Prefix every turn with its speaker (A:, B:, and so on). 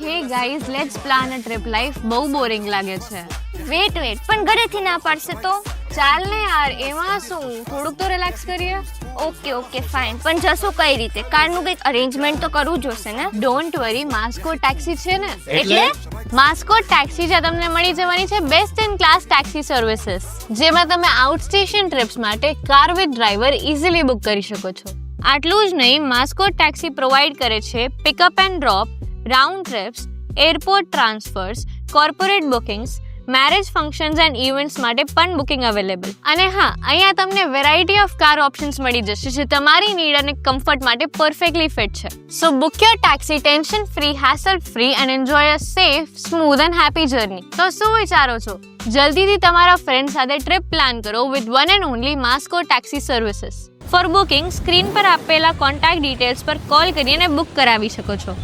A: Hey guys, let's plan a trip. Life બહુ boring લાગે છે.
B: વેટ પણ ઘરેથી ના પાડશે તો?
A: ચાલ ને યાર, એમાં શું, થોડુંક તો રિલેક્સ કરીએ.
B: ઓકે ફાઇન, પણ જશું કઈ રીતે? કારનું કંઈક અરેન્જમેન્ટ તો કરવું જોશે ને?
A: ડોન્ટ વરી, માસ્કો ટેક્સી છે ને.
B: એટલે
A: માસ્કો ટેક્સી જ્યાં તમને મળી જવાની છે best in class taxi services, જેમાં તમે આઉટ સ્ટેશન ટ્રિપ્સ માટે car with driver easily book કરી શકો છો. આટલું જ નહીં, માસ્કો ટેક્સી પ્રોવાઈડ કરે છે pickup and drop, round trips, airport transfers, corporate bookings, marriage functions and events માટે પણ બુકિંગ અવેલેબલ. અને હા, અહીંયા તમને વેરાયટી ઓફ કાર ઓપ્શન્સ મળી જશે જે તમારી નીડ અને કમ્ફર્ટ માટે પરફેક્ટલી ફિટ છે. So book your taxi tension free, hassle free and enjoy a safe, smooth and happy journey. તો શું વિચારો છો? જલ્દીથી તમારા ફ્રેન્ડ સાથે ટ્રીપ પ્લાન કરો વિથ વન એન્ડ ઓનલી માસ્કો taxi services. For booking screen પર આપેલા કોન્ટેક્ટ ડિટેલ્સ પર કોલ કરીને બુક કરાવી શકો છો.